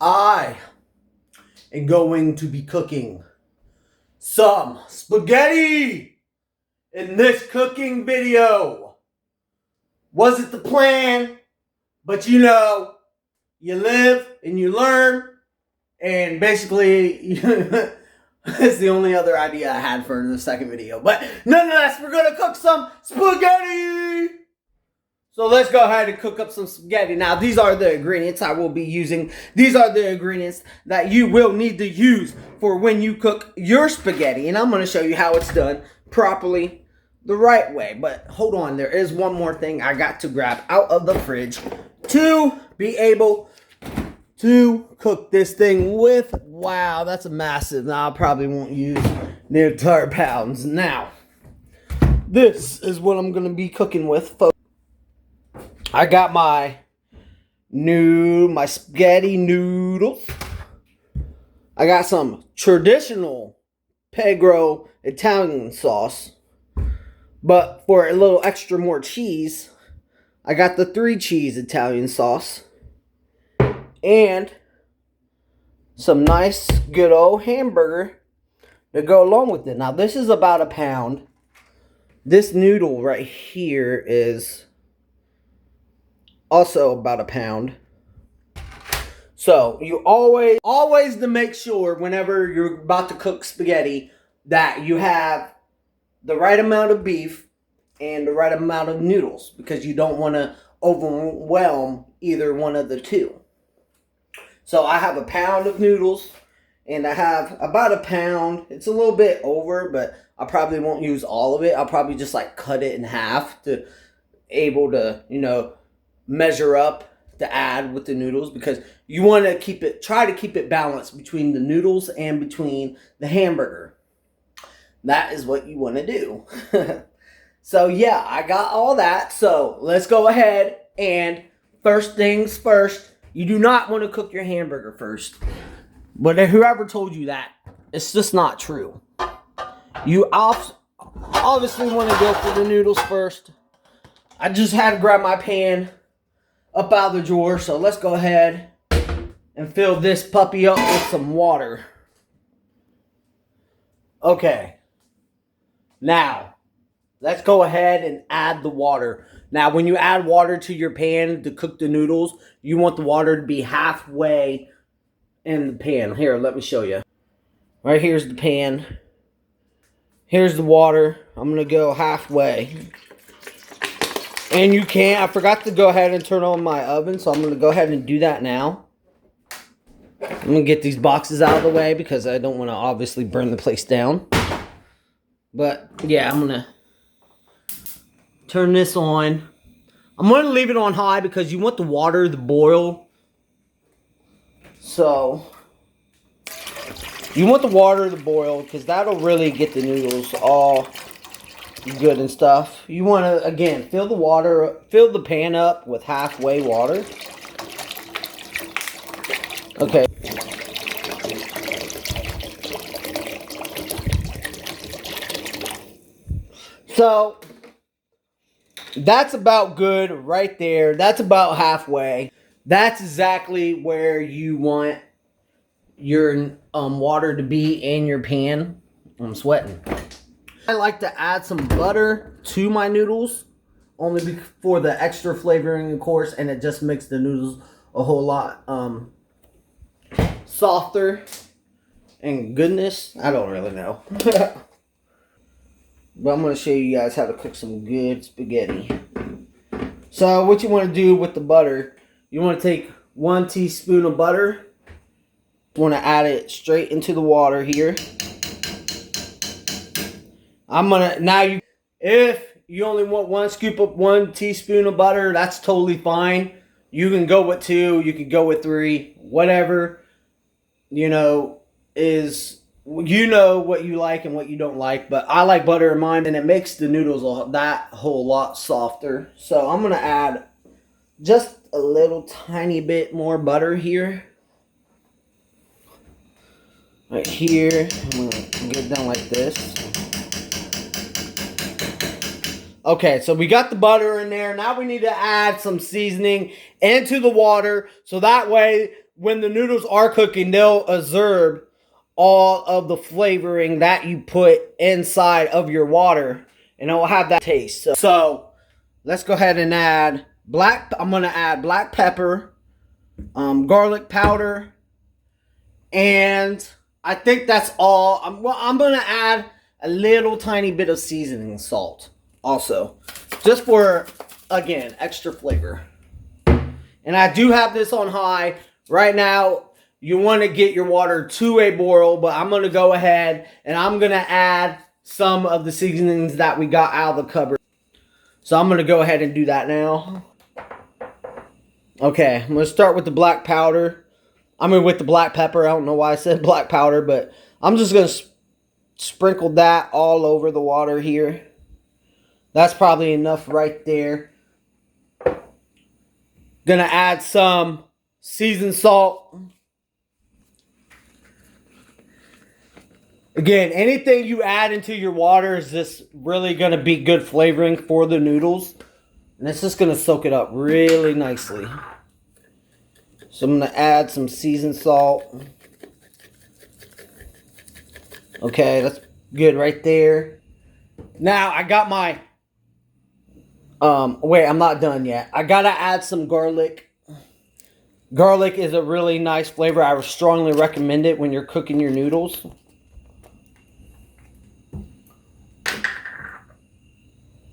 I am going to be cooking some spaghetti in this cooking video. Wasn't the plan, but you know, you live and you learn, and basically, it's the only other idea I had for the second video. But nonetheless, we're gonna cook some spaghetti. So let's go ahead and cook up some spaghetti. Now, these are the ingredients I will be using. These are the ingredients that you will need to use for when you cook your spaghetti. And I'm going to show you how it's done properly, the right way. But hold on, there is one more thing I got to grab out of the fridge to be able to cook this thing with. Wow, that's a massive. Now, I probably won't use the entire pounds. Now, this is what I'm going to be cooking with, folks. I got my spaghetti noodles. I got some traditional Pegro Italian sauce. But for a little extra more cheese, I got the 3 cheese Italian sauce. And some nice good old hamburger to go along with it. Now this is about a pound. This noodle right here is also about a pound. So you always to make sure whenever you're about to cook spaghetti that you have the right amount of beef and the right amount of noodles, because you don't want to overwhelm either one of the two. So I have a pound of noodles and I have about a pound. It's a little bit over, but I probably won't use all of it. I'll probably just like cut it in half to able to, you know, measure up to add with the noodles, because you want to try to keep it balanced between the noodles and between the hamburger. That is what you want to do. So yeah, I got all that. So let's go ahead and first things first, you do not want to cook your hamburger first. But whoever told you that, it's just not true. You obviously want to go for the noodles first. I just had to grab my pan up out of the drawer, so let's go ahead and fill this puppy up with some water. Okay, now let's go ahead and add the water. Now when you add water to your pan to cook the noodles, you want the water to be halfway in the pan. Here, let me show you. Right here's the pan. Here's the water. I'm gonna go halfway. And you can, I forgot to go ahead and turn on my oven, so I'm going to go ahead and do that now. I'm going to get these boxes out of the way because I don't want to obviously burn the place down. But yeah, I'm going to turn this on. I'm going to leave it on high because you want the water to boil. So, you want the water to boil because that'll really get the noodles all good and stuff. You want to, again, fill the pan up with halfway water. Okay. So, that's about good right there. That's about halfway. That's exactly where you want your water to be in your pan. I'm sweating. I like to add some butter to my noodles, only for the extra flavoring, of course, and it just makes the noodles a whole lot softer and goodness. I don't really know. But I'm going to show you guys how to cook some good spaghetti. So what you want to do with the butter, you want to take 1 teaspoon of butter. You want to add it straight into the water here. If you only want 1 scoop of 1 teaspoon of butter, that's totally fine. You can go with 2, you can go with 3, whatever, you know, you know what you like and what you don't like, but I like butter in mine, and it makes the noodles that whole lot softer. So I'm going to add just a little tiny bit more butter here. Right here, I'm going to get it done like this. Okay, so we got the butter in there. Now we need to add some seasoning into the water, so that way when the noodles are cooking, they'll absorb all of the flavoring that you put inside of your water, and it will have that taste. So let's go ahead and add I'm gonna add black pepper, garlic powder, and I think that's all. I'm gonna add a little tiny bit of seasoning salt also, just for, again, extra flavor. And I do have this on high right now. You want to get your water to a boil, but I'm going to go ahead and I'm going to add some of the seasonings that we got out of the cupboard. So I'm going to go ahead and do that now. Okay, I'm going to start with the black powder. With the black pepper. I don't know why I said black powder, but I'm just going to sprinkle that all over the water here. That's probably enough right there. Gonna add some seasoned salt. Again, anything you add into your water is just really gonna be good flavoring for the noodles. And it's just gonna soak it up really nicely. So I'm gonna add some seasoned salt. Okay, that's good right there. Now I got my wait, I'm not done yet. I gotta add some garlic. Garlic is a really nice flavor. I would strongly recommend it when you're cooking your noodles.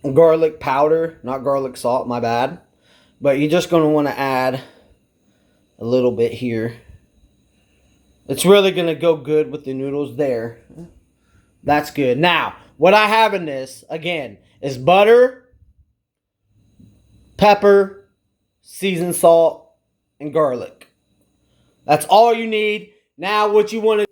Garlic powder, not garlic salt, my bad. But you're just gonna want to add a little bit here. It's really gonna go good with the noodles there. That's good. Now, what I have in this, again, is butter, pepper, seasoned salt, and garlic. That's all you need. Now what you want to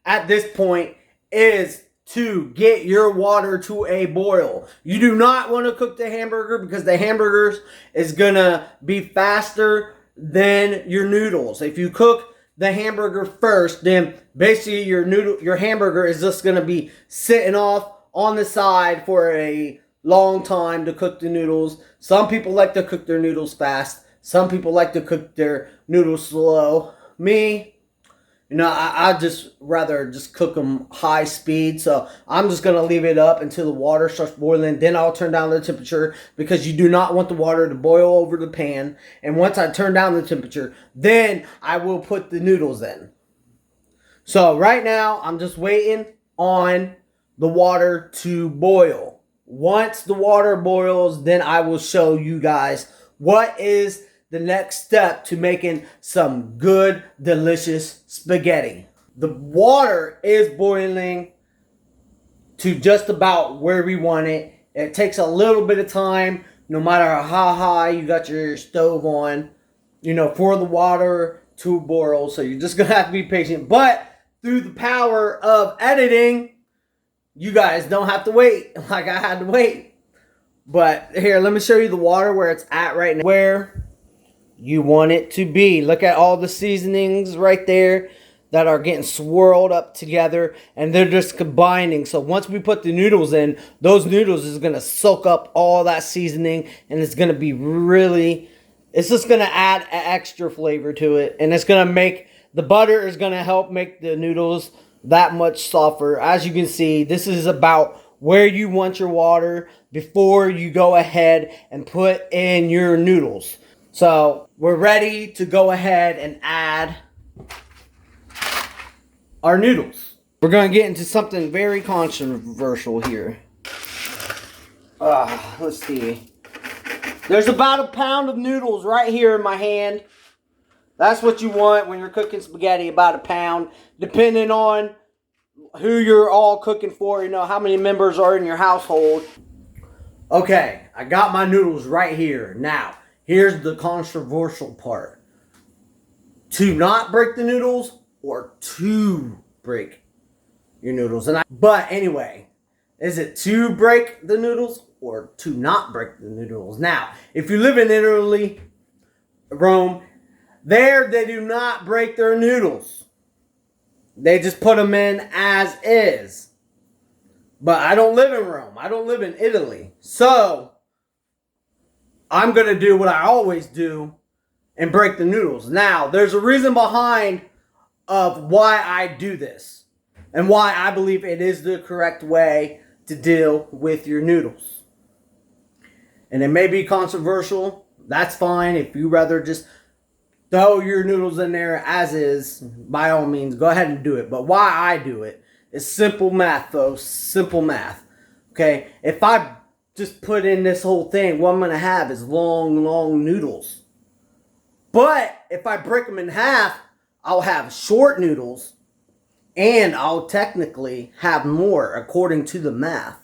at this point is to get your water to a boil. You do not want to cook the hamburger because the hamburgers is going to be faster than your noodles. If you cook the hamburger first, then basically your hamburger is just going to be sitting off on the side for a long time to cook the noodles. Some people like to cook their noodles fast. Some people like to cook their noodles slow. Me, I just rather just cook them high speed. So I'm just going to leave it up until the water starts boiling. Then I'll turn down the temperature because you do not want the water to boil over the pan. And once I turn down the temperature, then I will put the noodles in. So right now, I'm just waiting on the water to boil. Once the water boils, then I will show you guys what is the next step to making some good, delicious spaghetti. The water is boiling to just about where we want it. It takes a little bit of time, no matter how high you got your stove on, for the water to boil. So you're just going to have to be patient. But through the power of editing, you guys don't have to wait like I had to wait. But here, let me show you the water where it's at right now. Where you want it to be. Look at all the seasonings right there that are getting swirled up together. And they're just combining. So once we put the noodles in, those noodles is going to soak up all that seasoning. And it's going to be it's just going to add an extra flavor to it. And it's going to make, the butter is going to help make the noodles that much softer. As you can see, this is about where you want your water before you go ahead and put in your noodles. So we're ready to go ahead and add our noodles. We're going to get into something very controversial here. Let's see. There's about a pound of noodles right here in my hand. That's what you want when you're cooking spaghetti, about a pound, depending on who you're all cooking for, how many members are in your household. Okay, I got my noodles right here. Now, here's the controversial part. To not break the noodles or to break your noodles. But anyway, is it to break the noodles or to not break the noodles? Now, if you live in Italy, Rome, they do not break their noodles. They just put them in as is. But I don't live in Rome. I don't live in Italy. So, I'm going to do what I always do. and break the noodles. Now, there's a reason behind of why I do this and why I believe it is the correct way to deal with your noodles. And it may be controversial. That's fine. If you rather just throw your noodles in there as is, by all means, go ahead and do it. But why I do it is simple math, folks. Simple math. Okay? If I just put in this whole thing, what I'm going to have is long, long noodles. But if I break them in half, I'll have short noodles, and I'll technically have more according to the math.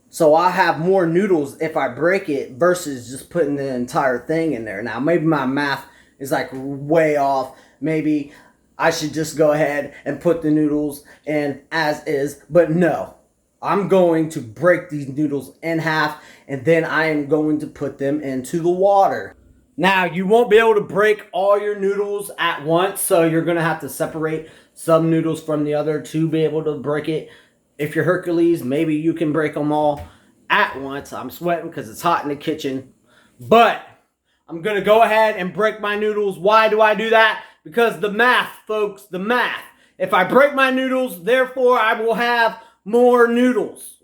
So I have more noodles if I break it versus just putting the entire thing in there. Now, maybe my math is like way off. Maybe I should just go ahead and put the noodles in as is. But no, I'm going to break these noodles in half, and then I am going to put them into the water. Now, you won't be able to break all your noodles at once, so you're going to have to separate some noodles from the other to be able to break it. If you're Hercules, maybe you can break them all at once. I'm sweating because it's hot in the kitchen. But I'm going to go ahead and break my noodles. Why do I do that? Because the math, folks, the math. If I break my noodles, therefore I will have more noodles.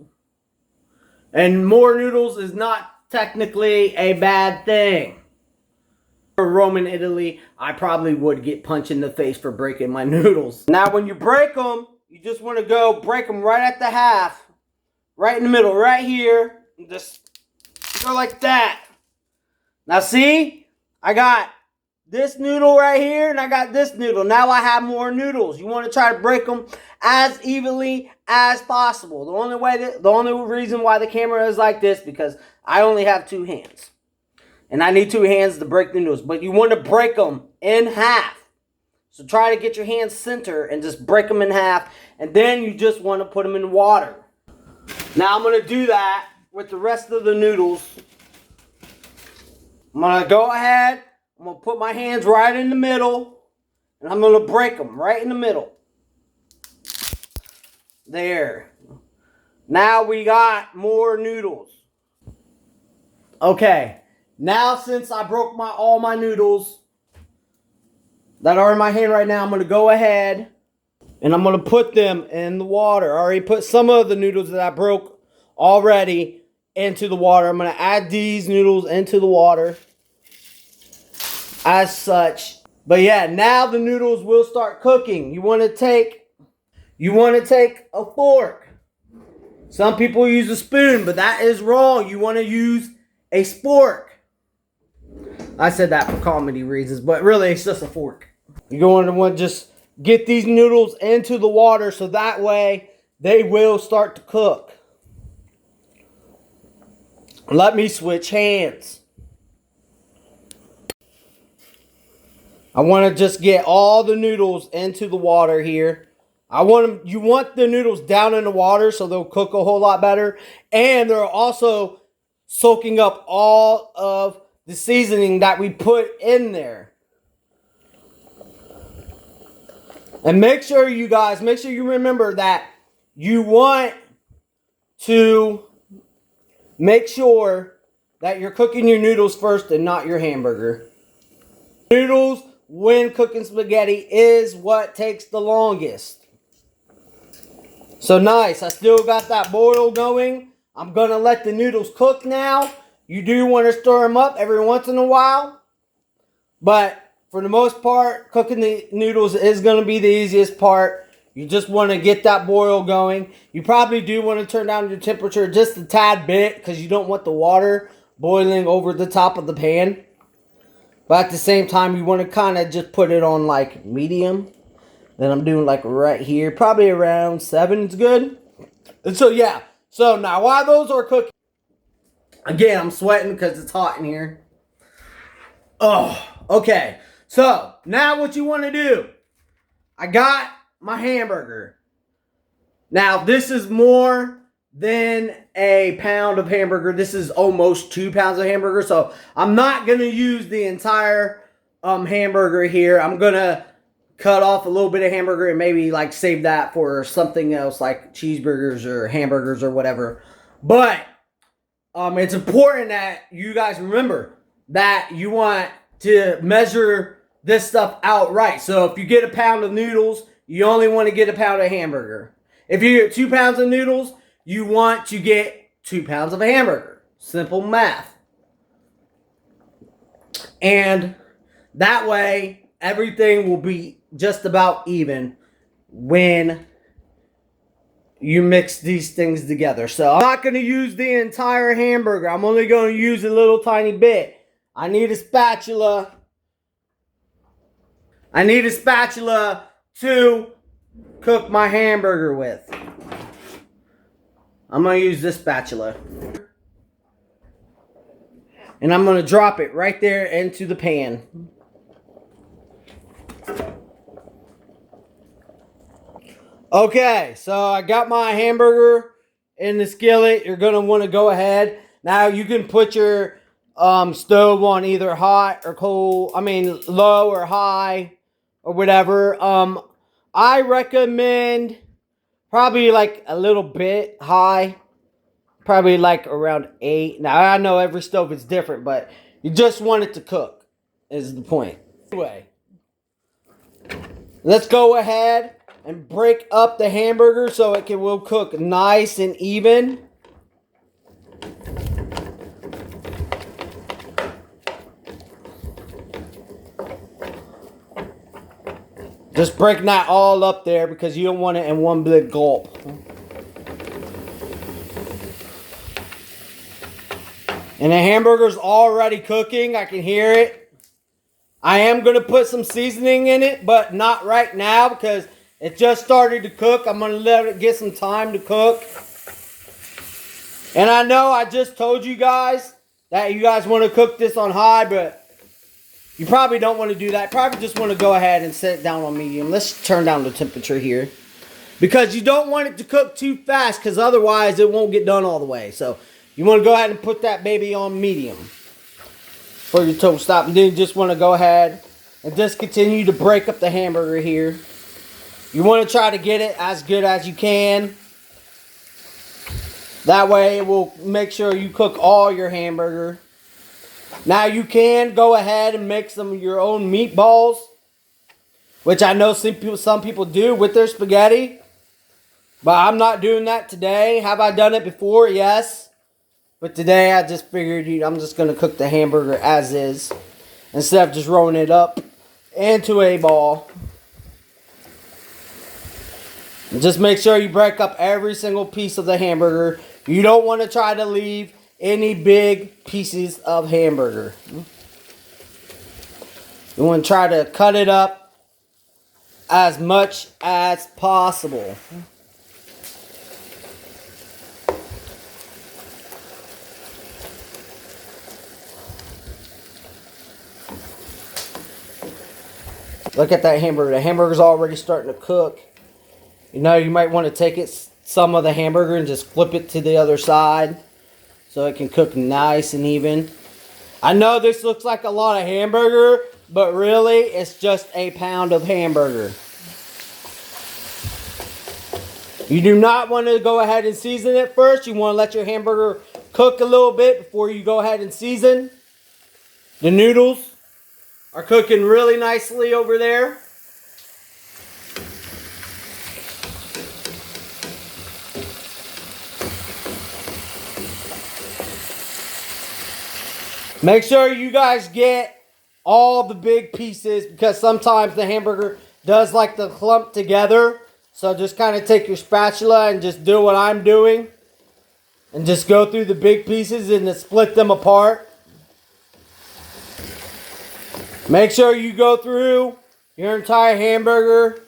And more noodles is not technically a bad thing. For Roman Italy, I probably would get punched in the face for breaking my noodles. Now, when you break them, you just want to go break them right at the half. Right in the middle, right here. Just go like that. Now, see? I got this noodle right here, and I got this noodle. Now I have more noodles. You want to try to break them as evenly as possible. The only reason why the camera is like this, because I only have 2 hands. And I need 2 hands to break the noodles. But you want to break them in half. So try to get your hands center and just break them in half. And then you just want to put them in water. Now I'm going to do that with the rest of the noodles. I'm going to go ahead. I'm going to put my hands right in the middle. And I'm going to break them right in the middle. There. Now we got more noodles. Okay. Now, since I broke all my noodles that are in my hand right now, I'm going to go ahead and I'm going to put them in the water. I already put some of the noodles that I broke already into the water. I'm going to add these noodles into the water as such. But yeah, now the noodles will start cooking. You want to take a fork. Some people use a spoon, but that is wrong. You want to use a spork. I said that for comedy reasons, but really it's just a fork. You're going to want to just get these noodles into the water so that way they will start to cook. Let me switch hands. I want to just get all the noodles into the water here. You want the noodles down in the water so they'll cook a whole lot better. And they're also soaking up all of the seasoning that we put in there. And make sure you remember that you want to make sure that you're cooking your noodles first and not your hamburger. Noodles, when cooking spaghetti, is what takes the longest. So nice, I still got that boil going. I'm going to let the noodles cook now. You do want to stir them up every once in a while. But for the most part, cooking the noodles is going to be the easiest part. You just want to get that boil going. You probably do want to turn down your temperature just a tad bit because you don't want the water boiling over the top of the pan. But at the same time, you want to kind of just put it on like medium. Then I'm doing like right here. Probably around 7 is good. And so yeah. So now while those are cooking. Again, I'm sweating because it's hot in here. Oh, okay. So, now what you want to do. I got my hamburger. Now, this is more than a pound of hamburger. This is almost 2 pounds of hamburger. So, I'm not going to use the entire hamburger here. I'm going to cut off a little bit of hamburger and maybe like save that for something else like cheeseburgers or hamburgers or whatever. But it's important that you guys remember that you want to measure this stuff out right. So if you get a pound of noodles, you only want to get a pound of hamburger. If you get 2 pounds of noodles, you want to get 2 pounds of hamburger. Simple math. And that way, everything will be just about even when you mix these things together. So I'm not going to use the entire hamburger. I'm only going to use a little tiny bit. I need a spatula. I need a spatula to cook my hamburger with. I'm going to use this spatula. And I'm going to drop it right there into the pan. Okay, so I got my hamburger in the skillet. You're going to want to go ahead. Now you can put your stove on either hot or cold. I mean low or high or whatever. I recommend probably like a little bit high. Probably like around 8. Now I know every stove is different, but you just want it to cook is the point. Anyway, let's go ahead and break up the hamburger so it will cook nice and even. Just breaking that all up there because you don't want it in one big gulp. And the hamburger's already cooking. I can hear it. I am going to put some seasoning in it, but not right now because it just started to cook. I'm going to let it get some time to cook. And I know I just told you guys that you guys want to cook this on high, but you probably don't want to do that. Probably just want to go ahead and set it down on medium. Let's turn down the temperature here. Because you don't want it to cook too fast because otherwise it won't get done all the way. So you want to go ahead and put that baby on medium for your toast stop. And then you just want to go ahead and just continue to break up the hamburger here. You want to try to get it as good as you can. That way it will make sure you cook all your hamburger. Now you can go ahead and make some of your own meatballs, which I know some people do with their spaghetti. But I'm not doing that today. Have I done it before? Yes. But today I just figured I'm just going to cook the hamburger as is, instead of just rolling it up into a ball. And just make sure you break up every single piece of the hamburger. You don't want to try to leave any big pieces of hamburger. You want to try to cut it up as much as possible. Look at that hamburger. The hamburger's already starting to cook. You know, you might want to take some of the hamburger and just flip it to the other side so it can cook nice and even. I know this looks like a lot of hamburger, but really it's just a pound of hamburger. You do not want to go ahead and season it first. You want to let your hamburger cook a little bit before you go ahead and season. The noodles are cooking really nicely over there. Make sure you guys get all the big pieces because sometimes the hamburger does like to clump together. So just kind of take your spatula and just do what I'm doing. And just go through the big pieces and then split them apart. Make sure you go through your entire hamburger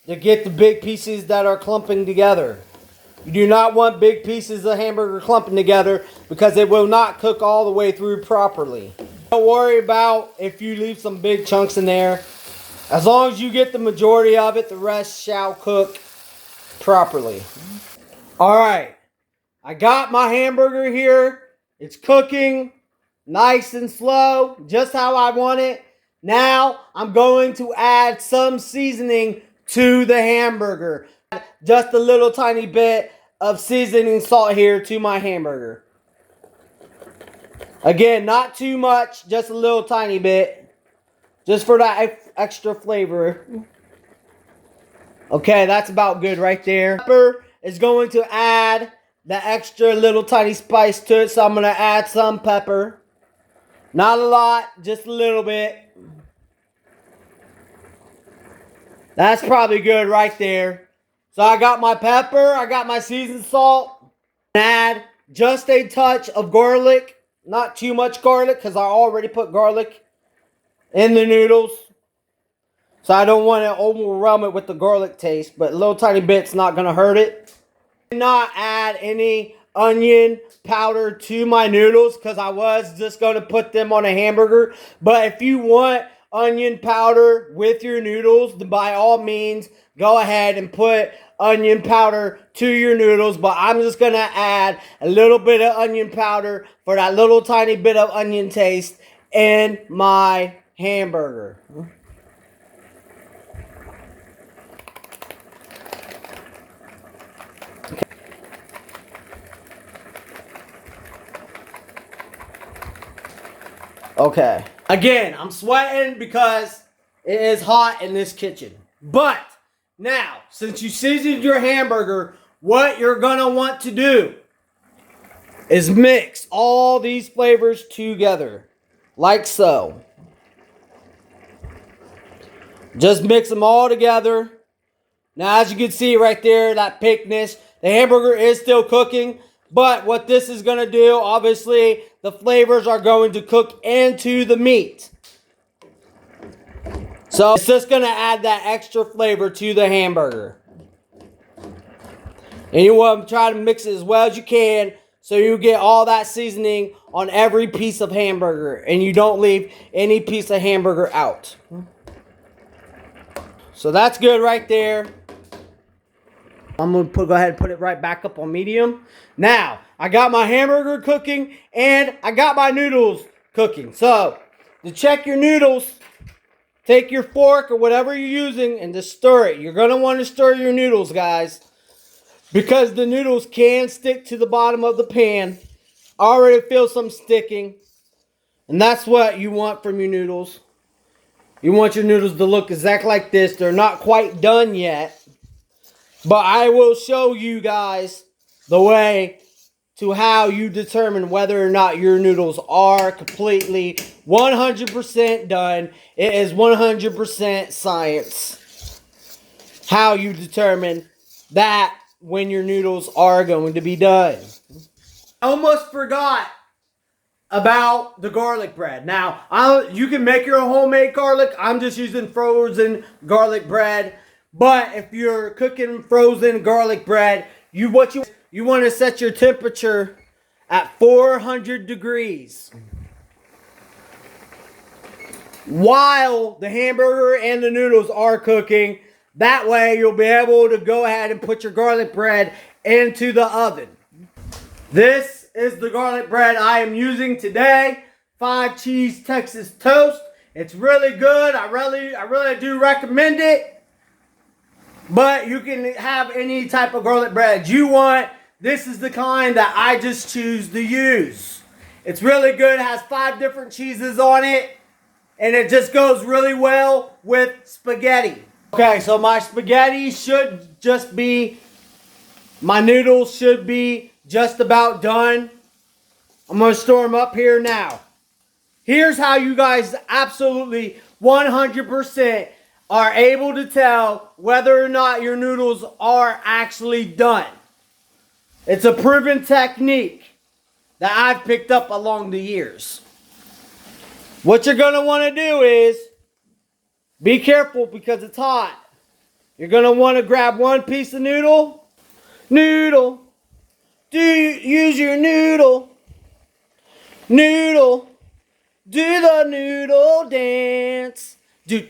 to get the big pieces that are clumping together. You do not want big pieces of hamburger clumping together because it will not cook all the way through properly. Don't worry about if you leave some big chunks in there. As long as you get the majority of it, the rest shall cook properly. Alright, I got my hamburger here. It's cooking nice and slow, just how I want it. Now, I'm going to add some seasoning to the hamburger. Just a little tiny bit of seasoning salt here to my hamburger. Again, not too much, just a little tiny bit. just for that extra flavor. Okay, that's about good right there. Pepper is going to add the extra little tiny spice to it, so I'm going to add some pepper. Not a lot, just a little bit. That's probably good right there. So I got my pepper, I got my seasoned salt. Add just a touch of garlic. Not too much garlic because I already put garlic in the noodles. So I don't want to overwhelm it with the garlic taste, but a little tiny bit's not going to hurt it. Not add any onion powder to my noodles because I was just going to put them on a hamburger. But if you want onion powder with your noodles, then by all means, go ahead and put onion powder to your noodles. But I'm just going to add a little bit of onion powder for that little tiny bit of onion taste in my hamburger. Okay. Again, I'm sweating because it is hot in this kitchen. But now, since you seasoned your hamburger, what you're going to want to do is mix all these flavors together. Like so. Just mix them all together. Now, as you can see right there, that thickness, the hamburger is still cooking. But what this is going to do, obviously, the flavors are going to cook into the meat. So it's just going to add that extra flavor to the hamburger. And you want to try to mix it as well as you can so you get all that seasoning on every piece of hamburger. And you don't leave any piece of hamburger out. So that's good right there. I'm going to go ahead and put it right back up on medium. Now, I got my hamburger cooking and I got my noodles cooking. So, to check your noodles, take your fork or whatever you're using and just stir it. You're going to want to stir your noodles, guys, because the noodles can stick to the bottom of the pan. I already feel some sticking. And that's what you want from your noodles. You want your noodles to look exactly like this. They're not quite done yet. But I will show you guys the way to how you determine whether or not your noodles are completely 100% done. It is 100% science. How you determine that when your noodles are going to be done. I almost forgot about the garlic bread. Now, you can make your homemade garlic. I'm just using frozen garlic bread. But if you're cooking frozen garlic bread, you want to set your temperature at 400 degrees. While the hamburger and the noodles are cooking, that way you'll be able to go ahead and put your garlic bread into the oven. This is the garlic bread I am using today. 5 cheese Texas toast. It's really good. I really do recommend it. But you can have any type of garlic bread you want. This is the kind that I just choose to use. It's really good. It has 5 different cheeses on it. And it just goes really well with spaghetti. Okay, so my spaghetti should just be, my noodles should be just about done. I'm going to store them up here now. Here's how you guys absolutely 100% are able to tell whether or not your noodles are actually done. It's a proven technique that I've picked up along the years. What you're going to want to do is be careful because it's hot. You're going to want to grab one piece of noodle. Noodle. Use your noodle. Noodle. Do the noodle dance. I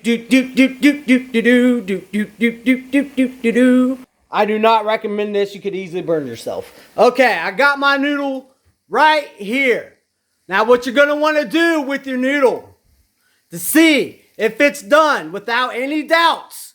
do not recommend this. You could easily burn yourself. Okay, I got my noodle right here. Now what you're going to want to do with your noodle to see if it's done without any doubts,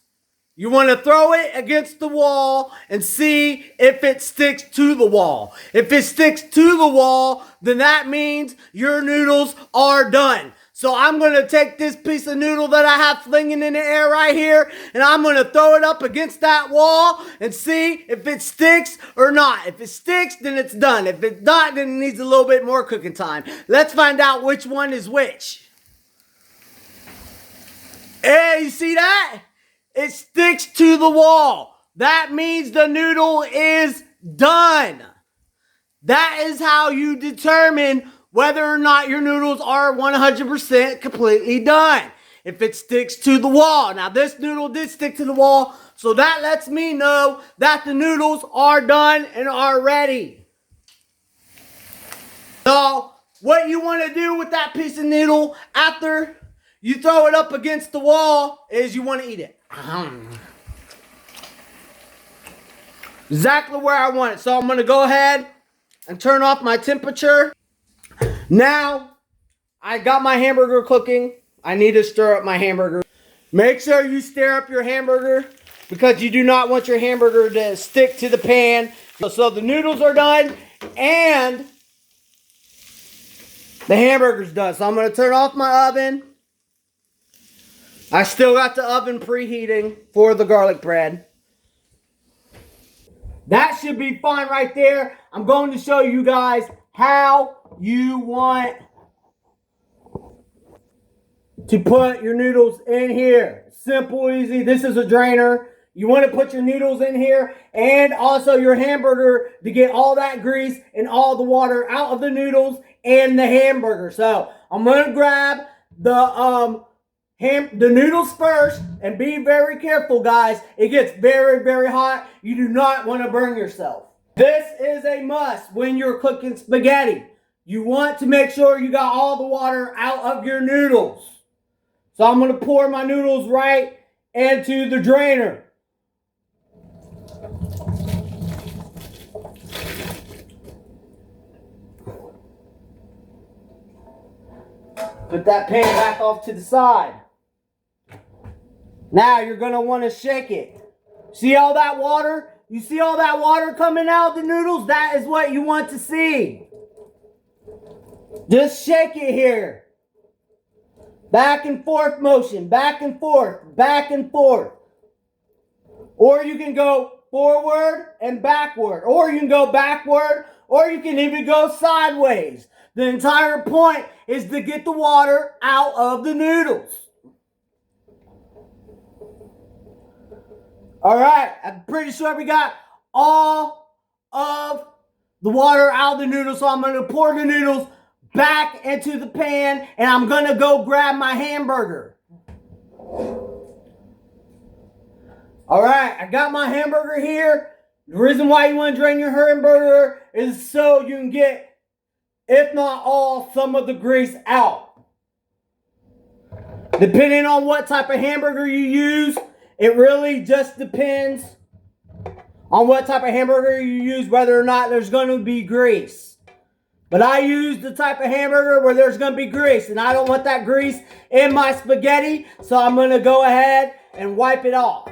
you want to throw it against the wall and see if it sticks to the wall. If it sticks to the wall, then that means your noodles are done. So I'm going to take this piece of noodle that I have flinging in the air right here, and I'm going to throw it up against that wall and see if it sticks or not. If it sticks, then it's done. If it's not, then it needs a little bit more cooking time. Let's find out which one is which. Hey, you see that? It sticks to the wall. That means the noodle is done. That is how you determine whether or not your noodles are 100% completely done. If it sticks to the wall. Now, this noodle did stick to the wall, so that lets me know that the noodles are done and are ready. So, what you want to do with that piece of noodle after you throw it up against the wall is you want to eat it. Exactly where I want it. So, I'm going to go ahead and turn off my temperature. Now, I got my hamburger cooking. I need to stir up my hamburger. Make sure you stir up your hamburger because you do not want your hamburger to stick to the pan. So the noodles are done and the hamburger's done. So I'm going to turn off my oven. I still got the oven preheating for the garlic bread. That should be fine right there. I'm going to show you guys how you want to put your noodles in here. Simple, easy. This is a drainer. You want to put your noodles in here and also your hamburger to get all that grease and all the water out of the noodles and the hamburger. So I'm going to grab the noodles first, and be very careful, guys. It gets very, very hot. You do not want to burn yourself. This is a must when you're cooking spaghetti. You want to make sure you got all the water out of your noodles. So I'm going to pour my noodles right into the drainer. Put that pan back off to the side. Now you're going to want to shake it. See all that water? You see all that water coming out of the noodles? That is what you want to see. Just shake it here. Back and forth motion. Back and forth. Back and forth. Or you can go forward and backward. Or you can go backward. Or you can even go sideways. The entire point is to get the water out of the noodles. Alright, I'm pretty sure we got all of the water out of the noodles. So I'm going to pour the noodles back into the pan, and I'm going to go grab my hamburger. Alright, I got my hamburger here. The reason why you want to drain your hamburger is so you can get, if not all, some of the grease out. Depending on what type of hamburger you use, it really just depends on what type of hamburger you use, whether or not there's going to be grease. But I use the type of hamburger where there's going to be grease, and I don't want that grease in my spaghetti, so I'm going to go ahead and wipe it off.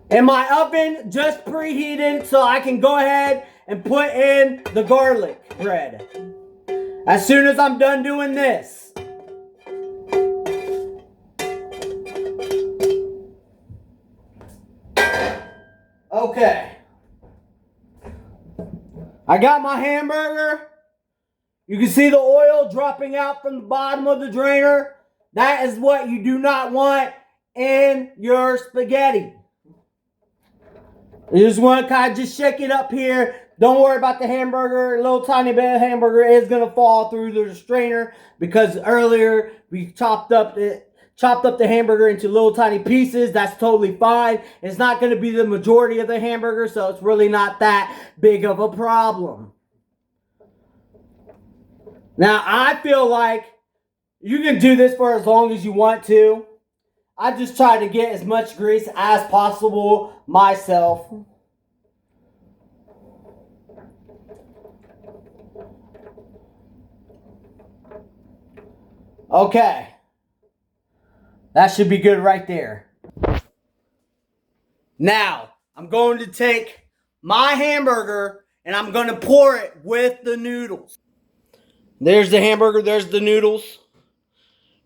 And my oven just preheated, so I can go ahead and put in the garlic bread as soon as I'm done doing this. Okay. I got my hamburger. You can see the oil dropping out from the bottom of the drainer. That is what you do not want in your spaghetti. You just want to kind of just shake it up here. Don't worry about the hamburger. A little tiny bit of hamburger is going to fall through the strainer because earlier we chopped up the hamburger into little tiny pieces. That's totally fine. It's not going to be the majority of the hamburger, so it's really not that big of a problem. Now, I feel like you can do this for as long as you want to. I just try to get as much grease as possible myself. Okay. That should be good right there. Now, I'm going to take my hamburger and I'm going to pour it with the noodles. There's the hamburger. There's the noodles.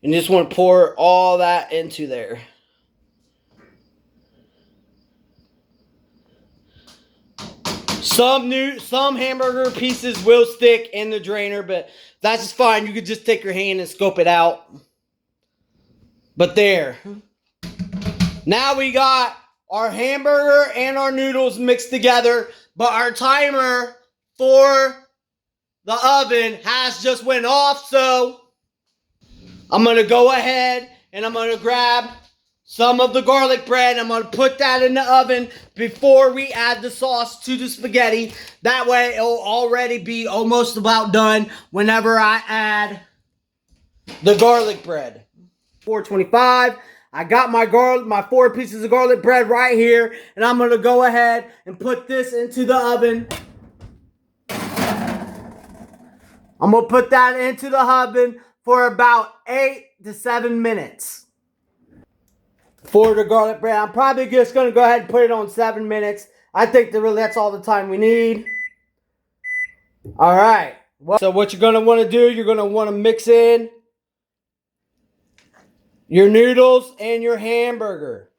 And you just want to pour all that into there. Some hamburger pieces will stick in the drainer, but that's just fine. You could just take your hand and scope it out. But there. Now we got our hamburger and our noodles mixed together, but our timer for the oven has just went off, so I'm going to go ahead and I'm going to grab some of the garlic bread. I'm going to put that in the oven before we add the sauce to the spaghetti. That way it'll already be almost about done whenever I add the garlic bread. 425. I got my 4 pieces of garlic bread right here, and I'm going to go ahead and put this into the oven. I'm going to put that into the oven for about 8 to 7 minutes. For the garlic bread, I'm probably just going to go ahead and put it on 7 minutes. I think that's all the time we need. All right. So what you're going to want to do, you're going to want to mix in your noodles and your hamburger.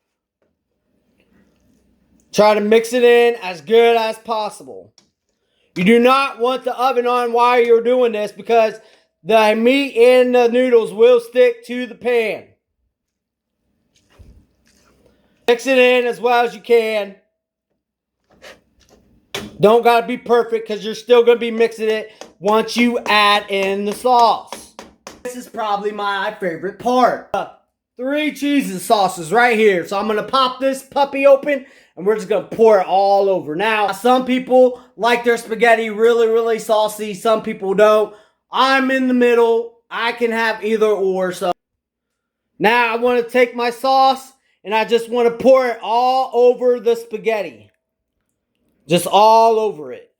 Try to mix it in as good as possible. You do not want the oven on while you're doing this because the meat and the noodles will stick to the pan. Mix it in as well as you can. Don't gotta be perfect because you're still gonna be mixing it once you add in the sauce. This is probably my favorite part. 3 cheeses sauces right here. So I'm gonna pop this puppy open and we're just gonna pour it all over. Now, some people like their spaghetti really, really saucy. Some people don't. I'm in the middle. I can have either or. So now I want to take my sauce and I just want to pour it all over the spaghetti. Just all over it.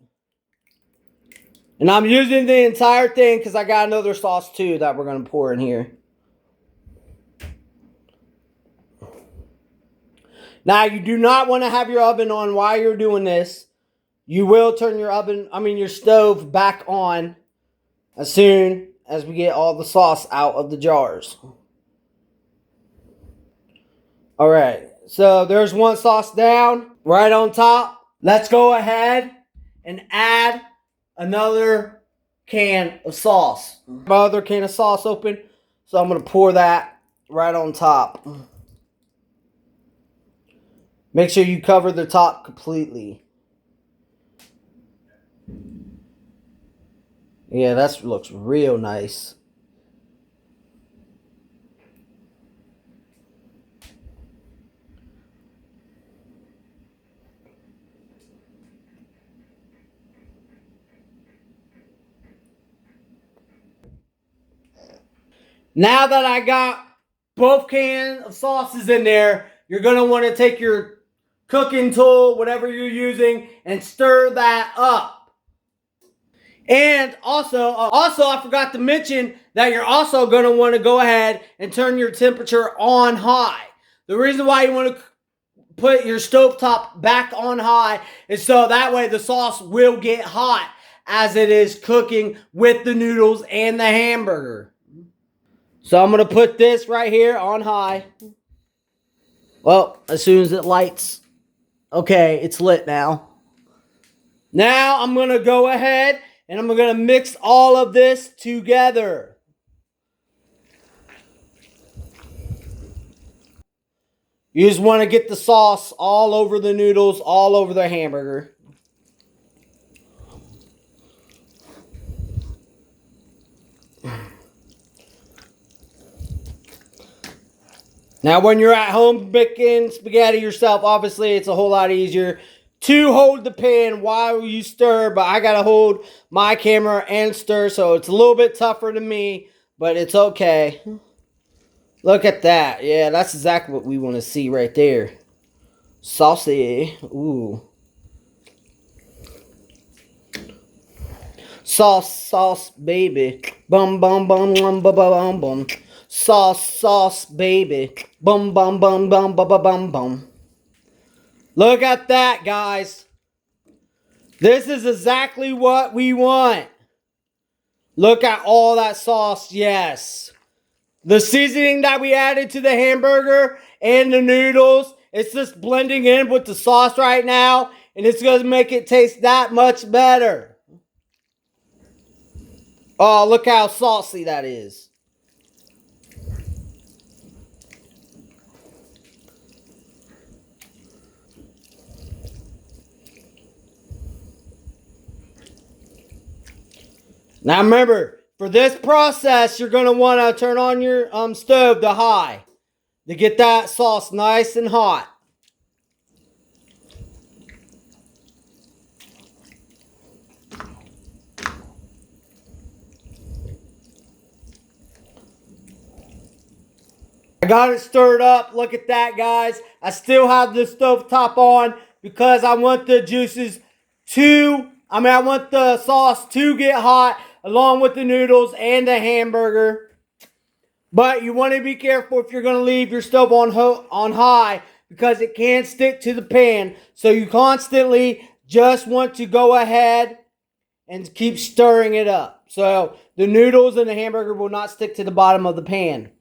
And I'm using the entire thing because I got another sauce too that we're going to pour in here. Now, you do not want to have your oven on while you're doing this. You will turn your stove back on as soon as we get all the sauce out of the jars. All right, so there's one sauce down right on top. Let's go ahead and add another can of sauce. My other can of sauce open, so I'm going to pour that right on top. Make sure you cover the top completely. Yeah, that looks real nice. Now that I got both cans of sauces in there, you're going to want to take your cooking tool, whatever you're using, and stir that up. And also, I forgot to mention that you're also going to want to go ahead and turn your temperature on high. The reason why you want to put your stovetop back on high is so that way the sauce will get hot as it is cooking with the noodles and the hamburger. So I'm going to put this right here on high. Well, as soon as it lights. Okay, it's lit now. Now I'm going to go ahead and I'm going to mix all of this together. You just want to get the sauce all over the noodles, all over the hamburger. Now, when you're at home making spaghetti yourself, obviously it's a whole lot easier to hold the pan while you stir, but I gotta hold my camera and stir, so it's a little bit tougher to me, but it's okay. Look at that. Yeah, that's exactly what we want to see right there. Saucy. Ooh. Sauce, baby. Bum, bum, bum, bum, bum, bum, bum. Sauce, baby. Bum, bum, bum, bum, bum, bum, bum, bum. Look at that, guys. This is exactly what we want. Look at all that sauce. Yes. The seasoning that we added to the hamburger and the noodles, it's just blending in with the sauce right now, and it's going to make it taste that much better. Oh, look how saucy that is. Now remember, for this process, you're going to want to turn on your stove to high to get that sauce nice and hot. I got it stirred up. Look at that, guys. I still have the stove top on because I want the juices I want the sauce to get hot along with the noodles and the hamburger. But you want to be careful if you're going to leave your stove on high because it can stick to the pan. So you constantly just want to go ahead and keep stirring it up. So the noodles and the hamburger will not stick to the bottom of the pan.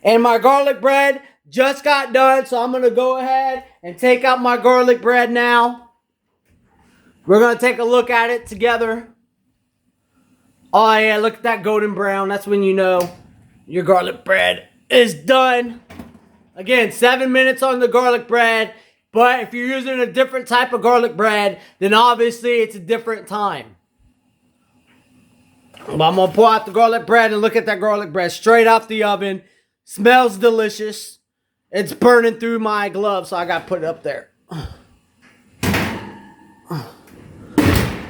And my garlic bread just got done, so I'm going to go ahead and take out my garlic bread now. We're going to take a look at it together. Oh yeah, look at that golden brown. That's when you know your garlic bread is done. Again, 7 minutes on the garlic bread. But if you're using a different type of garlic bread, then obviously it's a different time. But I'm going to pull out the garlic bread and look at that garlic bread straight off the oven. Smells delicious. It's burning through my glove, so I got to put it up there.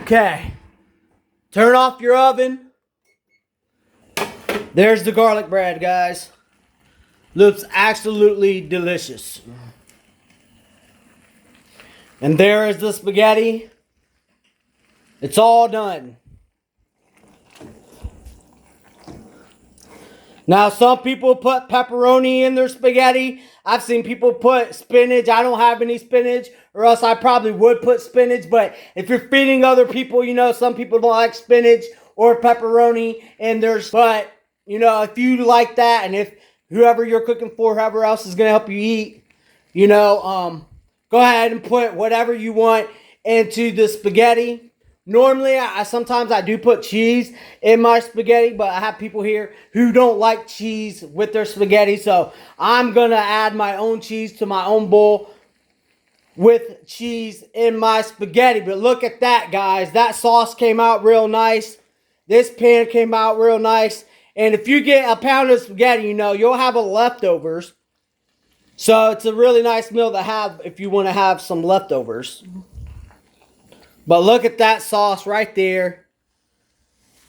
Okay. Turn off your oven. There's the garlic bread, guys. Looks absolutely delicious. And there is the spaghetti. It's all done. Now, some people put pepperoni in their spaghetti. I've seen people put spinach. I don't have any spinach, or else I probably would put spinach. But if you're feeding other people, you know, some people don't like spinach or pepperoni. But, you know, if you like that, and if whoever you're cooking for, whoever else is going to help you eat, you know, go ahead and put whatever you want into the spaghetti. Normally, sometimes I do put cheese in my spaghetti, but I have people here who don't like cheese with their spaghetti. So I'm going to add my own cheese to my own bowl with cheese in my spaghetti. But look at that, guys. That sauce came out real nice. This pan came out real nice. And if you get a pound of spaghetti, you know, you'll have a leftovers. So it's a really nice meal to have if you want to have some leftovers. But look at that sauce right there.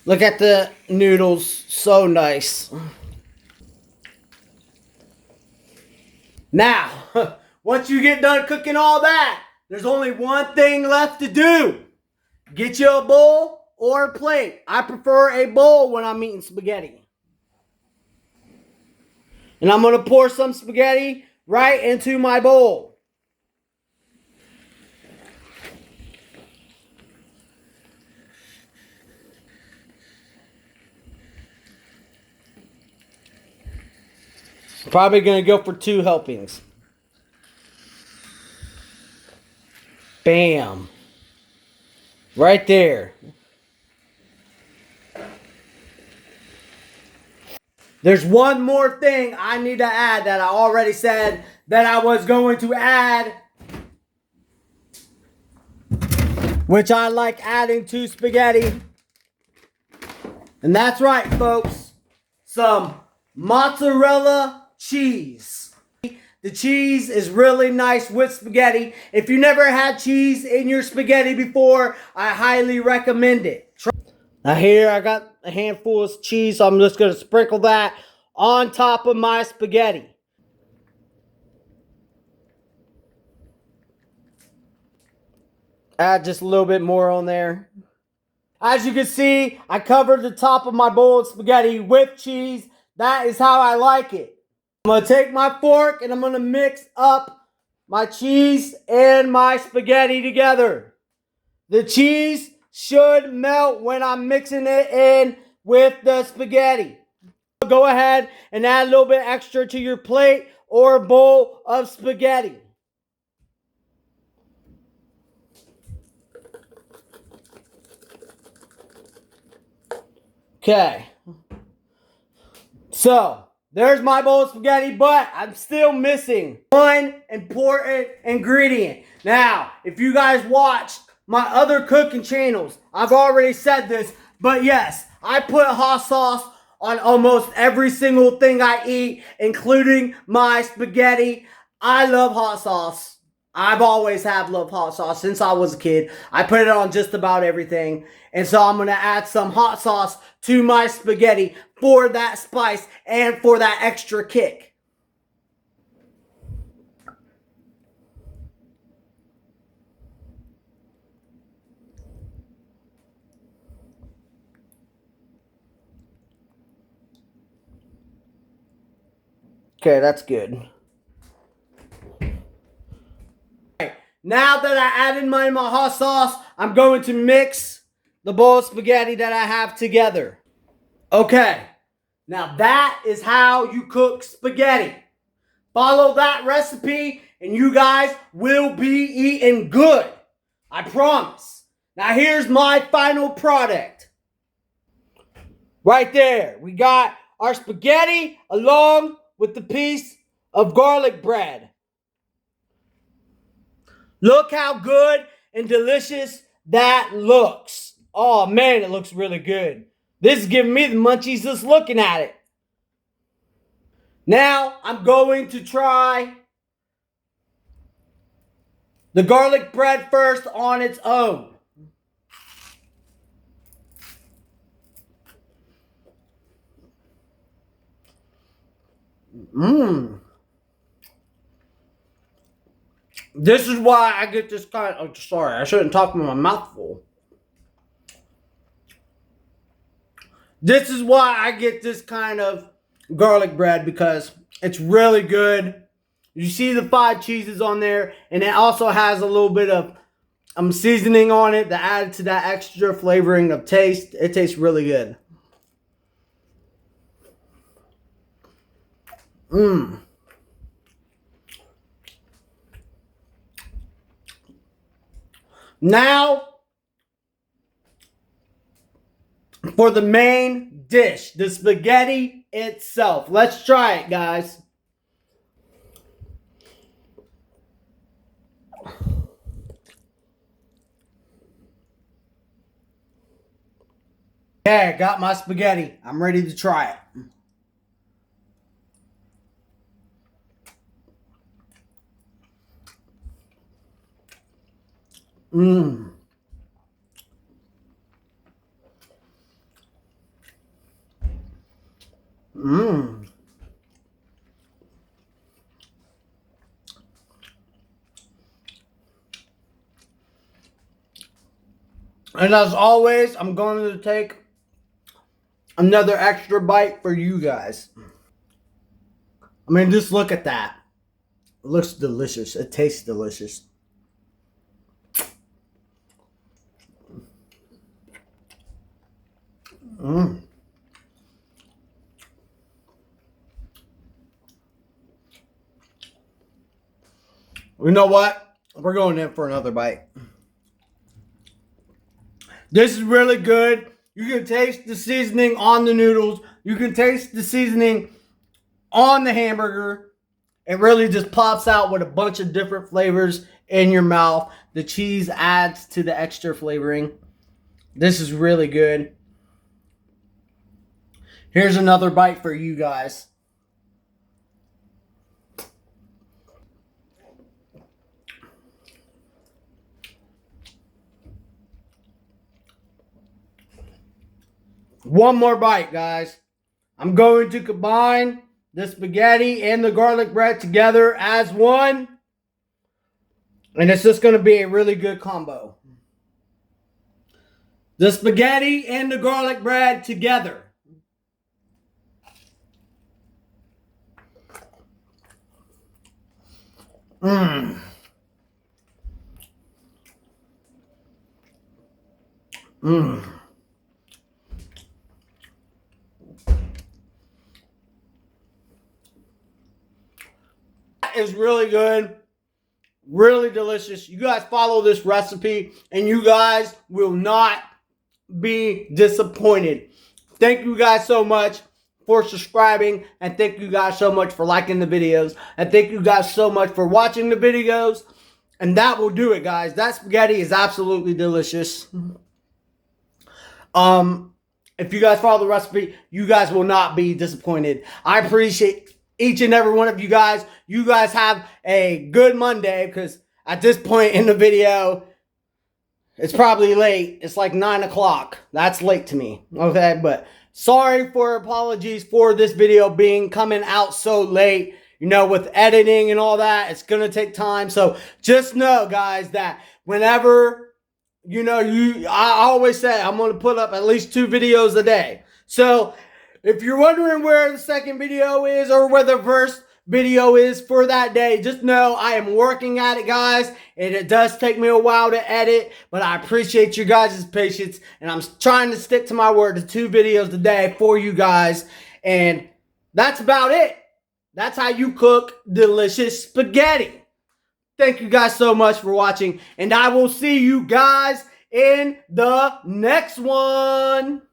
Look at the noodles. So nice. Now, once you get done cooking all that, there's only one thing left to do. Get you a bowl or a plate. I prefer a bowl when I'm eating spaghetti. And I'm going to pour some spaghetti right into my bowl. Probably going to go for 2 helpings. Bam. Right there. There's one more thing I need to add that I already said that I was going to add, which I like adding to spaghetti. And that's right, folks. Some mozzarella cheese. The cheese is really nice with spaghetti. If you never had cheese in your spaghetti before, I highly recommend it. Now here I got a handful of cheese, so I'm just going to sprinkle that on top of my spaghetti. Add just a little bit more on there. As you can see, I covered the top of my bowl of spaghetti with cheese. That is how I like it. I'm going to take my fork and I'm going to mix up my cheese and my spaghetti together. The cheese should melt when I'm mixing it in with the spaghetti. Go ahead and add a little bit extra to your plate or bowl of spaghetti. Okay. So, there's my bowl of spaghetti, but I'm still missing one important ingredient. Now, if you guys watched my other cooking channels, I've already said this, but yes, I put hot sauce on almost every single thing I eat, including my spaghetti. I love hot sauce. I've always have loved hot sauce since I was a kid. I put it on just about everything. And so I'm going to add some hot sauce to my spaghetti for that spice and for that extra kick. Okay, that's good. Now that I added my hot sauce, I'm going to mix the bowl of spaghetti that I have together. Okay, now that is how you cook spaghetti. Follow that recipe and you guys will be eating good. I promise. Now here's my final product. Right there, we got our spaghetti along with the piece of garlic bread. Look how good and delicious that looks. Oh man, it looks really good. This is giving me the munchies just looking at it. Now I'm going to try the garlic bread first on its own. Mmm. This is why I get this kind of, sorry, I shouldn't talk with my mouth full. This is why I get this kind of garlic bread, because it's really good. You see the 5 cheeses on there, and it also has a little bit of seasoning on it that added to that extra flavoring of taste. It tastes really good. Mmm. Now, for the main dish, the spaghetti itself. Let's try it, guys. Okay, I got my spaghetti. I'm ready to try it. Mmm. Mmm. And as always, I'm going to take another extra bite for you guys. I mean, just look at that. It looks delicious. It tastes delicious. Mmm. You know what? We're going in for another bite. This is really good. You can taste the seasoning on the noodles. You can taste the seasoning on the hamburger. It really just pops out with a bunch of different flavors in your mouth. The cheese adds to the extra flavoring. This is really good. Here's another bite for you guys. One more bite, guys. I'm going to combine the spaghetti and the garlic bread together as one. And it's just going to be a really good combo. The spaghetti and the garlic bread together. Mmm. Mmm. That is really good. Really delicious. You guys follow this recipe and you guys will not be disappointed. Thank you guys so much for subscribing, and thank you guys so much for liking the videos, and thank you guys so much for watching the videos. And that will do it, guys. That spaghetti is absolutely delicious. If you guys follow the recipe, you guys will not be disappointed. I appreciate each and every one of you guys. You guys have a good Monday, because at this point in the video, it's probably late. It's like 9 o'clock. That's late to me. Okay, but sorry for apologies for this video coming out so late. You know, with editing and all that, it's going to take time. So just know, guys, that whenever, you know, I always say I'm going to put up at least 2 videos a day. So if you're wondering where the second video is or where the first video is for that day, just know I am working at it, guys, and it does take me a while to edit, but I appreciate you guys' patience, and I'm trying to stick to my word to 2 videos a day for you guys, and that's about it. That's how you cook delicious spaghetti. Thank you guys so much for watching, and I will see you guys in the next one.